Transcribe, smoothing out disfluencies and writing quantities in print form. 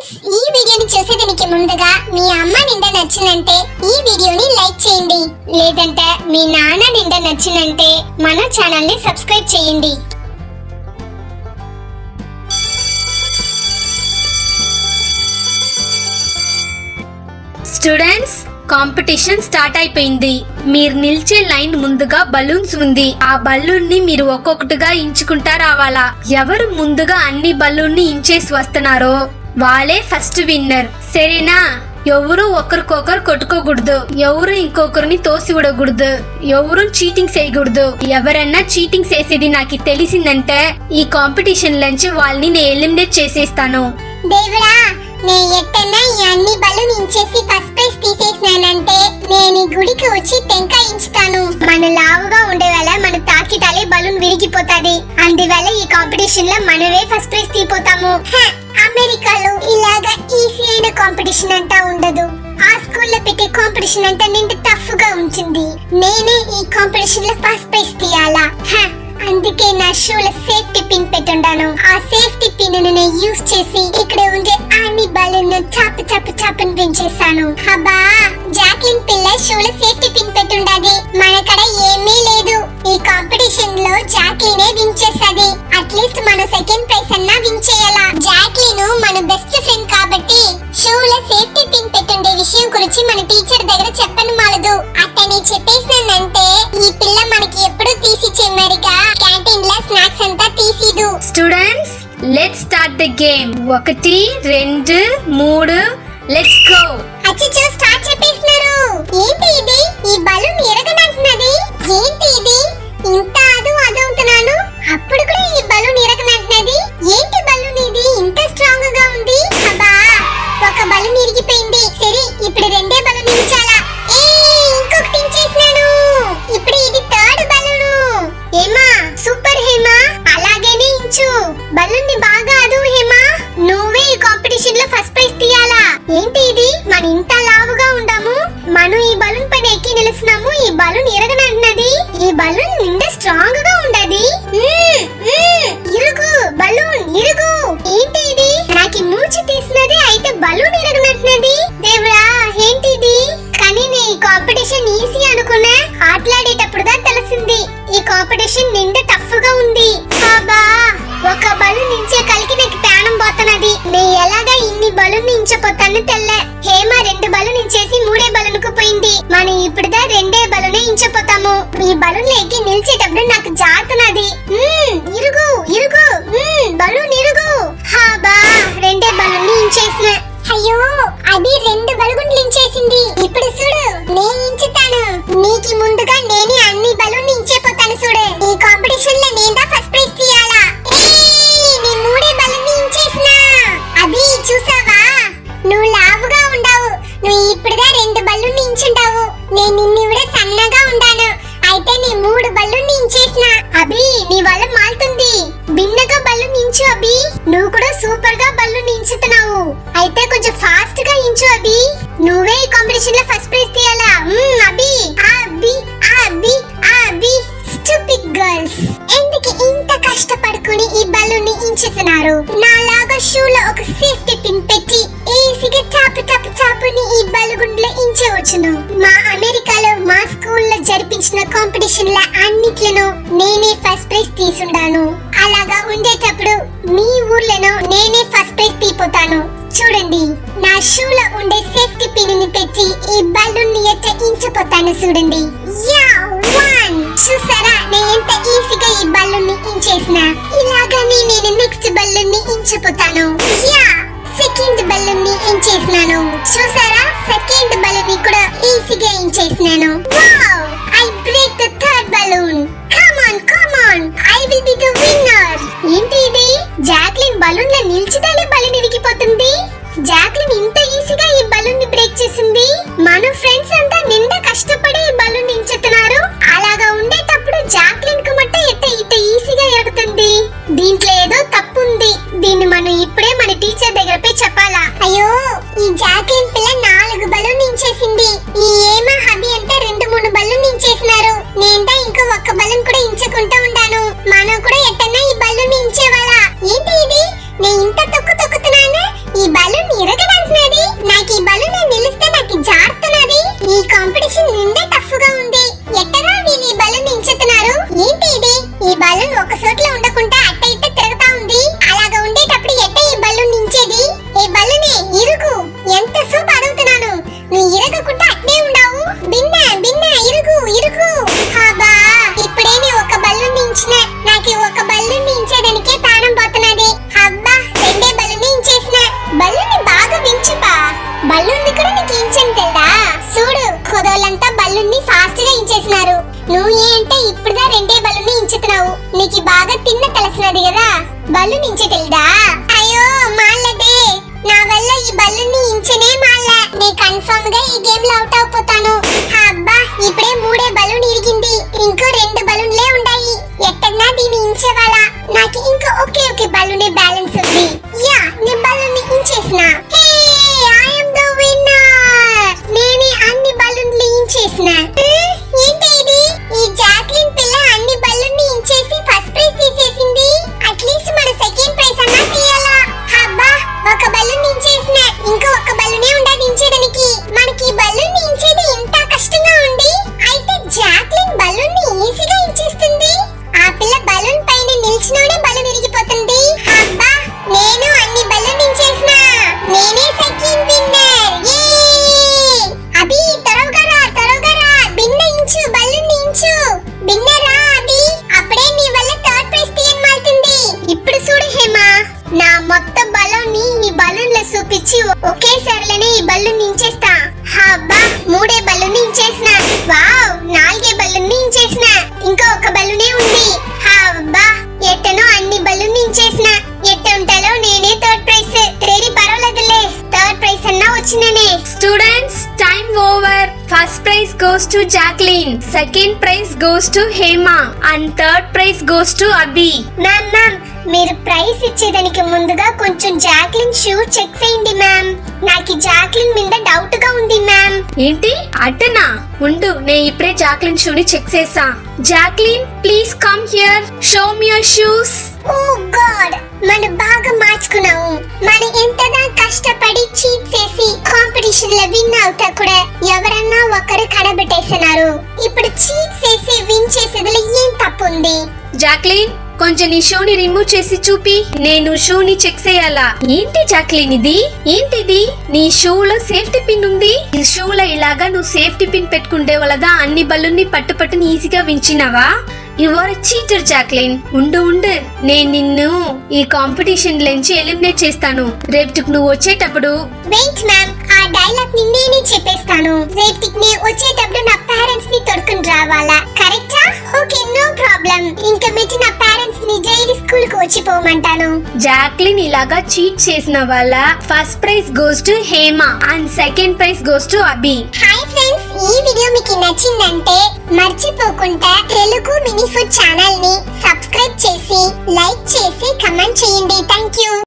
Friends, ఈ వీడియోని చూసేదానికి ముందుగా మీ అమ్మ నిండా నచ్చినంటే ఈ వీడియోని లైక్ చేయండి, లేదంటే మీ నాన్న నిండా నచ్చినంటే మన ఛానల్ ని సబ్స్క్రైబ్ చేయండి. స్టూడెంట్స్, కాంపిటీషన్ స్టార్ట్ అయిపోయింది. మీరు నిల్చే లైన్ ముందుగా బలూన్స్ ఉంది. ఆ బలూన్ ని మీరు ఒక్కొక్కటిగా ఇంచుకుంటా రావాలా. ఎవరు ముందుగా అన్ని బలూన్ ని ఇంచేసి వస్తున్నారో వాళ్ళే ఫస్ట్ విన్నర్. సరేనా? ఎవరు ఒకరికొకరు కొట్టుకోకూడదు, ఎవరు ఇంకొకరిని తోసి విడకూడదు, ఎవరు చీటింగ్ చేయకూడదు. ఎవరన్నా చీటింగ్ చేసేది నాకు తెలిసిందంటే ఈ కాంపిటీషన్ నుంచి వాళ్ళని నేను ఎలిమినేట్ చేసేస్తాను. దేవుడా, నేను ఎట్టన్నా ఈ అన్ని బలూన్ ఇంచేసి ఫస్ట్ ప్రైజ్ తీసేసినానంటే నేను ఈ గుడికి వచ్చి టెంకాయ ఇంచుతాను. మన లావుగా ఉండే వల్ల మన తాకిటాలే బలూన్ విరిగిపోతాది. అందువల్ల ఈ కాంపిటీషన్ లో మనమే ఫస్ట్ ప్రైజ్ తీపోతాము. అమెరికాలో ఇలాగా ఈజీ అయిన కాంపిటీషన్ అంతా ఉండదు. ఆ స్కూల్లో పెట్టే కాంపిటీషన్ అంతా నిండు టఫ్ గా ఉంటుంది. నేనే ఈ కాంపిటీషన్ లో ఫస్ట్ ప్రైజ్ తీయాలా. అందుకే నా షూలో సేఫ్టీ పిన్ పెట్టుండాను. ఆ సేఫ్టీ పిన్ నేను యూస్ చేసి ఇక్కడ ఉండే అన్ని బలూన్ చాప చాప చాపని పెంచేసాను. అబ్బా, జాక్లిన్ పిల్ల షూలో సేఫ్టీ పిన్ పెట్టుండాది. మన కడ ఏమీ లేదు. ఈ కాంపిటీషన్ లో జాక్లినే విన్ చేసాది. అట్లీస్ట్ మన సెకండ్ ప్రైజ్ అన్నా విన్ చేయాలా. జాక్లిన్ మన బెస్ట్ ఫ్రెండ్ కాబట్టి షూలో సేఫ్టీ పిన్ పెట్టుండే విషయం గురించి మన టీచర్ దగ్గర చెప్పను మాలదు. అతని చెప్పేసినంటే ఈ పిల్ల మనకి ఎప్పుడు తీసిచ్చే మరిగా క్యాంటీన్ లో స్నాక్స్ అంతా తీసిదు. Students, let's start the game. 1 2 3 let's go. అచ్చచ్చో, స్టార్ట్ చెప్పేస్తున్నారు. ఏంటి ఇది? ఈ బలూన్ ఎరగనంటున్నది. ఏంటి ఇది? ఇంత అదవుతున్నాను, అప్పుడు కూడా ఈ బలూన్ ఎరగనంటున్నది. ఏంటి బలూన్ ఇది ఇంత స్ట్రాంగ్ గా ఉంది? అబ్బా, ఒక బలూన్ ఇరిగిపోయింది. సరే, ఇప్పుడు రెండే బలూన్ ఇంచాలా. ఇంకొకటి ఇంచేసినాను. ఇప్పుడు ఇది third balloon. Hema, super Hema, అలాగేనే ఇంచు. బలూన్ ని బాగా అదు హేమా. నువ్వే ఈ కాంపిటీషన్ లో ఫస్ట్ ప్రైజ్ తీయాలా. ఏంటి ఇది? మన ఇంత లావుగా ఉండాము, మనం ఈ బలూన్ పైన ఎక్కి నిలుస్తున్నాము. ఈ బలూన్ ఎరగనంటున్నది. ఈ బలూన్ నిండా స్ట్రాంగ్ గా ఉండదు. ఇరుగు బలూన్, ఇరుగు. ఏంటి ఇది? నాకు మూచి తీసినది అయితే బలూన్ ఎరగనంటున్నది. దేవుడా, ఏంటి ఇది? కానీ నేను ఈ కాంపిటీషన్ ఈజీ అనుకున్నా, ఆటలాడేటప్పుడుగా తెలిసింది ఈ కాంపిటీషన్ నిండా టఫ్ గా ఉంది. అబ్బా, ఒక బలూన్ ఇంచే కలికి నాకు ప్రాణం పోతున్నది. నేను ఎలాగా ఇన్ని బలూన్ ఇంచపోతాను తెల్లే. హేమ 2 బలూన్ ఇంచేసి 3వ బలూన్ కు పోయింది. మనం ఇప్పుడుదా 2వ బలూనే ఇంచపోతాము. ఈ బలూన్ లేకి నిల్చేటప్పుడు నాకు జారుతున్నది. ఇరుగు ఇరుగు, బలూన్ ఇరుగు. అబ్బా, 2వ బలూన్ ని ఇంచేసిన. అయ్యో, అది 2 బలూన్లు ఇంచేసింది. ఇప్పుడు చూడు, నేను ఇంచుతాను. నీకి ముందుగా నేనే అన్ని బలూన్ ఇంచేపోతాను. చూడు, ఈ కాంపిటీషన్ లో నేనే ఫస్ట్ ప్రైజ్ తీయాలా. నేను 3వ బలూన్ ఇంచేసిన. అది చూసావా, నువ్వు లావుగా ఉండావు. నువ్వు ఇప్పుడుగా 2 బలూన్ ఇంచుంటావు. నేను నిన్ను కూడా సన్నగా ఉండాను. అయితే నీ 3 బలూన్ ఇంచేసిన. అభి, నీ వల్ల మాలుతుంది. భిన్నగా బలూన్ ఇంచు అభి. నువ్వు కూడా సూపర్ గా బలూన్ ఇంచుతున్నావు. అయితే కొంచెం ఫాస్ట్ గా ఇంచు అభి. నువ్వే ఈ కాంపిటీషన్ లో ఫస్ట్ ప్రైజ్ తీయాలా. అభి అభి అభి అభి. స్టూపిడ్ గర్ల్స్, ఎందుకు ఇంత కష్టపడుకుని ఈ బలూన్ ని ఇంచుతున్నారు? నాలాగా షూలో ఒక సేఫ్టీ పిన్ పెట్టి ఈజీగా చాపు చాపు చాపుని ఈ బలూన్ లో ఇంచవచ్చును. మా అమెరికాలో మా స్కూల్లో జరిపించిన కాంపిటీషన్ ల అన్నిట్లను నేనే ఫస్ట్ ప్రైజ్ తీసుండాను. అలాగా ఉండేటప్పుడు మీ ఊర్లలో నేనే ఫస్ట్ ప్రైజ్ తీపోతాను. చూడండి, నా షూలో ఉండే సేఫ్టీ పిన్ ని పెట్టి ఈ బలూన్ ని ఎట్లా ఇంచిపోతాను చూడండి. యా, 1. చూసారా, నేను ఎంత ఈజీగా ఈ బలూన్ ని ఇంచేసిన. ఇలాగానే నేను నెక్స్ట్ బలూన్ ని ఇంచిపోతాను. యా, సెకండ్ బలూన్ ని ఇంచేసినాను. చూసారా, సెకండ్ బలూన్ ని కూడా ఈజీగా ఇంచేసినాను. Wow, I break the third balloon. Come on come on, I will be the winner. ఏంటి ఇది? జాక్లిన్ బలూన్ లో నిల్చితేనే బలూన్ ఇరిగిపోతుంది. జాక్లిన్ ఇంత ఈజీగా ఈ బలూన్ ని బ్రేక్ చేసింది. మన ఫ్రెండ్స్ అంతా నిండా కష్టపడి ఈ బలూన్ ఇంచుతున్నారు. అలాగా ఉండేటప్పుడు జాక్లిన్ కు మట్ట ఇట్ట ఈజీగా ఎరుగుతుంది. దీంట్లో ఏదో తప్పు ఉంది. దీన్ని మనం ఇప్పుడే మన టీచర్ దగ్గర పోయి చెప్పాలా. అయ్యో, ఈ జాక్లిన్ పిల్ల 4 బలూన్ ఇంచేసింది. ఈ ఏమా హబీ అంతా 2-3 బలూన్ ఇంచేసినారు. నేంతా ఇంకా 1 బలూన్ కూడా ఇంచుకుంటూ ఉండాను. మనం కూడా ఎట్టన్నా ఈ బలూన్ ఇంచేవాళ్ళ. ఏంటి ఇది? నేను ఇంత తొక్కుతున్నాను. ఈ బలూన్ అంటే ఇప్పుడుదా రెండే బలూన్ ఇంచుతున్నావు. నీకు బాగా తిన్న తెలిసినది కదా, బలూన్ ఇంచే తెలుదా? అయ్యో మాల్లదే, నా వల్ల ఈ బలూన్ ఇంచనే మాల్ల. నీ కన్ఫర్మ్ గా ఈ గేమ్ లో అవుట్ అయిపోతాను. అబ్బా ఇప్పుడే 3 బలూన్ ఇరిగింది, ఇంకో 2 బలూన్లే ఉన్నాయి. ఎట్టన్నా దీన్ని ఇంచేవాళ్ళ. నాకు ఇంకా ఒకే బలూనే బ్యాలెన్స్ ఉంది. యా నేను బలూన్ ఇంచేసిన. Hey I am the winner. నేనే అన్ని బలూన్లు ఇంచేసిన. ఏంటి ఇది? ఈ జాక్లిన్ పిల్ల అన్ని బలూన్ ఇంచేసి ఫస్ట్ ప్రైజ్ తీసేసింది. అట్లీస్ట్ మన సెకండ్ ప్రైజ్ అన్నా తీయాలా. అబ్బా ఒక బలూన్ ఇంచేసిన, ఇంకో ఒక బలూనే ఉండదు ఇంచేదానికి. మనకి బలూన్ ఇంచేది ఇంత కష్టంగా ఉంది, అయితే జాక్లిన్ బలూన్ ఈజీగా ఇంచేస్తుంది. ఆ పిల్ల బలూన్ పైన నిల్చునోడే బలూన్ ఇరిగిపోతుంది. అబ్బా నేను అన్ని బలూన్ ఇంచేసిన, నేనే సెకండ్ విన్నర్. యే అభి త్వరగా రా, బిన్న ఇంచు, బలూన్ ఇంచు, బిన్నరా అభి. అప్పుడే నీ వల్ల థర్డ్ ప్రైజ్ తీయమాల్తుంది. ఇప్పుడు చూడు హేమా, నా మొత్తం బలూన్ ని ఈ బలూన్ లో చూపించి ఒకేసారిలోనే ఈ బలూన్ ఇంచేస్తా. అబ్బా 3 బలూన్ ఇంచేసిన. వావ్ 4 బలూన్ ఇంచేసిన, ఇంకా ఒక బలూనే ఉంది. అబ్బా ఎట్టనో అన్ని బలూన్ ఇంచేసిన. ఎట్ట ఉంటాలో నేనే థర్డ్ ప్రైజ్. రెడీ పర్వాలేదులే, థర్డ్ ప్రైజ్ అన్నా వచ్చిననే. Students time over. First prize goes to Jacqueline, second prize goes to Hema and third prize goes to Abhi. Ma'am మీరు ప్రైజ్ ఇచ్చేదానికి ముందుగా కొంచెం జాక్లిన్ షూ చెక్ చేయండి మ్యామ్. నాకు జాక్లిన్ మీద డౌట్ గా ఉంది మ్యామ్. ఏంటి అట్టనా? ఉండు, నేను ఇప్పుడే జాక్లిన్ షూని చెక్ చేసా. Jacqueline please come here, show me your shoes. Oh god, మనం బాగా మార్చుకున్నాము. మనం ఎంతగా కష్టపడి చీట్ చేసి కాంపిటీషన్ లో విన్ అవుతా కూడా ఎవరన్నా ఒకరు కడబెట్టేస్తున్నారు. ఇప్పుడు చీట్ చేసి విన్ చేసేదిలో ఏం తప్పు ఉంది? జాక్లిన్ కొంచెం నీ షూని రిమూవ్ చేసి చూపి, నేను షూని చెక్ చేయాలా. ఏంటి జాక్లిన్ ఇది? ఏంటిది? నీ షూలో సేఫ్టీ పిన్ ఉంది. ఈ షూలో ఇలాగా నువ్వు సేఫ్టీ పిన్ పెట్టుకుంటే వలదా అన్ని బలూన్ని పట్టుని ఈజీగా వించినావా? You are a cheater Jacqueline. ఉండు నేను నిన్ను ఈ కాంపిటీషన్ నుంచి ఎలిమినేట్ చేస్తాను. రేపటికి నువ్వు వచ్చేటప్పుడు. వెయిట్ మ్యామ్, ఆ డైలాగ్ ని నేనే చెప్పేస్తాను. రేపటికి నేను వచ్చేటప్పుడు నా పేరెంట్స్ ని తొడుకుని రావాలా, కరెక్టా? Okay no problem. ఇంకా మెచ్చి నా పేరెంట్స్ ని డైలీ స్కూల్ కు వచ్చి పోమంటాను. జాక్లిన్ ఇలాగా చీట్ చేసిన వాళ్ళ first prize goes to Hema and second prize goes to Abhi. Hi friends, ఈ వీడియో మీకు నచ్చిందంటే మర్చిపోకుండా తెలుగు మినీ ఫుడ్ ఛానల్